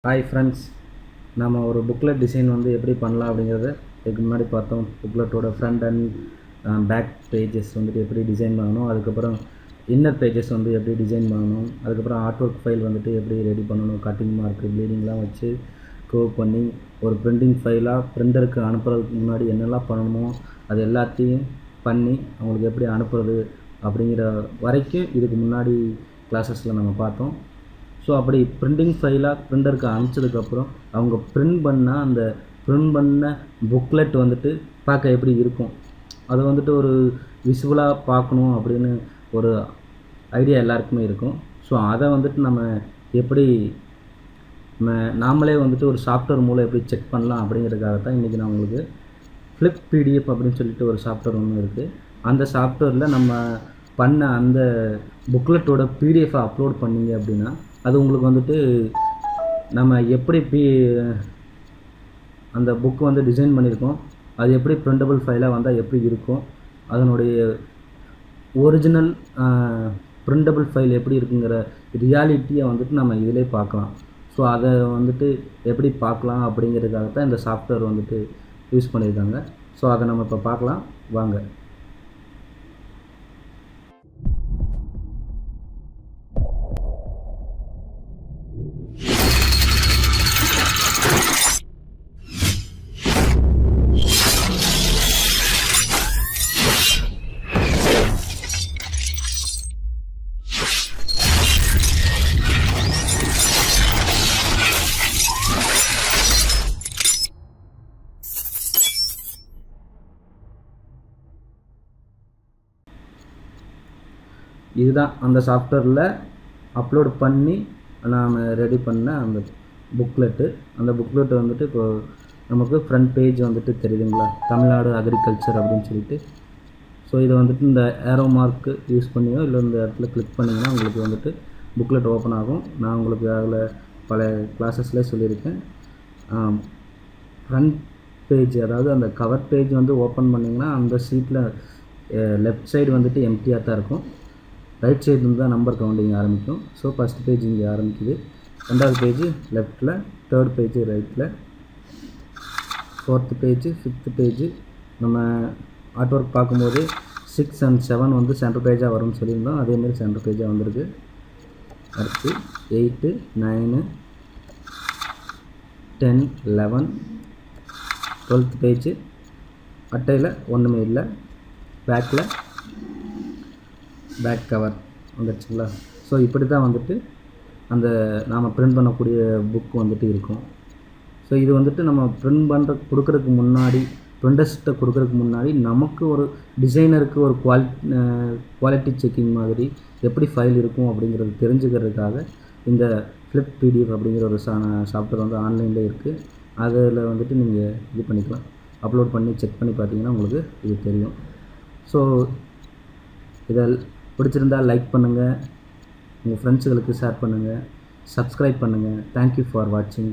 Hi friends, நம்ம ஒரு booklet design வந்து எப்படி பண்ணலாம் அப்படிங்கிறத இதுக்கு முன்னாடி பார்த்தோம். புக்லெட்டோட ஃப்ரண்ட் அண்ட் பேக் பேஜஸ் வந்துட்டு எப்படி டிசைன் பண்ணணும், அதுக்கப்புறம் இன்னர் பேஜஸ் வந்து எப்படி டிசைன் பண்ணணும், அதுக்கப்புறம் ஆர்ட் ஒர்க் ஃபைல் வந்துட்டு எப்படி ரெடி பண்ணணும், கட்டிங் மார்க்கு ப்ளீடிங்லாம் வச்சு க்ரோவ் பண்ணி ஒரு பிரிண்டிங் ஃபைலாக பிரிண்டருக்கு அனுப்புறதுக்கு முன்னாடி என்னெல்லாம் பண்ணணுமோ அது எல்லாத்தையும் பண்ணி அவங்களுக்கு எப்படி அனுப்புறது அப்படிங்கிற வரைக்கும் இதுக்கு முன்னாடி கிளாஸஸில் நம்ம பார்த்தோம். ஸோ அப்படி பிரிண்டிங் ஃபைலாக பிரிண்டருக்கு அனுப்பிச்சதுக்கப்புறம் அவங்க பிரிண்ட் பண்ணால் அந்த பிரிண்ட் பண்ண புக்லெட் வந்துட்டு பார்க்க எப்படி இருக்கும், அதை வந்துட்டு ஒரு விசுவலாக பார்க்கணும் அப்படின்னு ஒரு ஐடியா எல்லாருக்குமே இருக்கும். ஸோ அதை வந்துட்டு நம்ம எப்படி நாமளே வந்துட்டு ஒரு சாஃப்ட்வேர் மூலம் எப்படி செக் பண்ணலாம் அப்படிங்கிறதுக்காக தான் இன்றைக்கி நான் உங்களுக்கு ஃப்ளிப் பிடிஎஃப் அப்படின்னு சொல்லிட்டு ஒரு சாஃப்ட்வேர் ஒன்று இருக்குது. அந்த சாஃப்ட்வேரில் நம்ம பண்ண அந்த புக்லெட்டோட பிடிஎஃபை அப்லோட் பண்ணிங்க அப்படின்னா அது உங்களுக்கு வந்துட்டு நம்ம எப்படி அந்த புக் வந்து டிசைன் பண்ணியிருக்கோம், அது எப்படி பிரிண்டபிள் ஃபைலாக வந்தால் எப்படி இருக்கும், அதனுடைய ஒரிஜினல் பிரிண்டபிள் ஃபைல் எப்படி இருக்குங்கிற ரியாலிட்டியை வந்துட்டு நம்ம இதிலே பார்க்கலாம். ஸோ அதை வந்துட்டு எப்படி பார்க்கலாம் அப்படிங்கிறதுக்காக தான் இந்த சாஃப்ட்வேர் வந்துட்டு யூஸ் பண்ணியிருக்காங்க. ஸோ அதை நம்ம இப்போ பார்க்கலாம் வாங்க. இதுதான் அந்த சாஃப்ட்வேரில் அப்லோட் பண்ணி நாம் ரெடி பண்ண அந்த புக்லெட்டு. அந்த புக்லெட்டு வந்துட்டு இப்போது நமக்கு ஃப்ரண்ட் பேஜ் வந்துட்டு தெரியுதுங்களா, தமிழ்நாடு அக்ரிகல்ச்சர் அப்படின்னு சொல்லிட்டு. ஸோ இதை வந்துட்டு இந்த ஏரோ மார்க்கு யூஸ் பண்ணியோ இல்லை இந்த இடத்துல கிளிக் பண்ணிங்கன்னா உங்களுக்கு வந்துட்டு புக்லெட் ஓப்பன் ஆகும். நான் உங்களுக்கு அதில் பல கிளாஸஸ்லேயே சொல்லியிருக்கேன். ஃப்ரண்ட் பேஜ், அதாவது அந்த கவர் பேஜ் வந்து ஓப்பன் பண்ணிங்கன்னா அந்த சீட்டில் லெஃப்ட் சைடு வந்துட்டு எம்டியாக தான் இருக்கும், ரைட் சைட்லேருந்து தான் நம்பர் கவுண்டிங் ஆரம்பிக்கும். ஸோ ஃபஸ்ட் பேஜ் இங்கே ஆரம்பிக்குது, ரெண்டாவது பேஜ் லெஃப்ட்டில், தேர்ட் பேஜ் ரைட்டில், ஃபோர்த்து பேஜ், ஃபிஃப்த்து பேஜ். நம்ம ஆர்ட் ஒர்க் பார்க்கும்போது 6 and 7 வந்து சென்டர் பேஜாக வரும்னு சொல்லியிருந்தோம், அதேமாதிரி சென்டர் பேஜாக வந்திருக்கு. அடுத்து 8, 9, 10, 11, 12th பேஜ். அட்டையில் ஒன்றுமே இல்லை, பேக்கில் பேக் கவர் வந்துடுச்சுங்களா. ஸோ இப்படி தான் வந்துட்டு அந்த நாம் பிரிண்ட் பண்ணக்கூடிய புக் வந்துட்டு இருக்கும். ஸோ இது வந்துட்டு நம்ம பிரிண்ட் கொடுக்குறதுக்கு முன்னாடி, பிரிண்டர்ஸ்கிட்ட கொடுக்குறதுக்கு முன்னாடி நமக்கு ஒரு டிசைனருக்கு ஒரு குவாலிட்டி செக்கிங் மாதிரி எப்படி ஃபைல் இருக்கும் அப்படிங்கிறது தெரிஞ்சுக்கிறதுக்காக இந்த ஃப்ளிப் பிடிஎஃப் அப்படிங்கிற ஒரு சாஃப்ட்வேர் வந்து ஆன்லைனில் இருக்குது. அதில் வந்துட்டு நீங்கள் இது பண்ணிக்கலாம், அப்லோட் பண்ணி செக் பண்ணி பார்த்தீங்கன்னா உங்களுக்கு இது தெரியும். ஸோ இதை பிடிச்சிருந்தால் லைக் பண்ணுங்கள், உங்கள் ஃப்ரெண்ட்ஸுகளுக்கு ஷேர் பண்ணுங்கள், சப்ஸ்கிரைப் பண்ணுங்கள். தேங்க்யூ ஃபார் வாட்சிங்.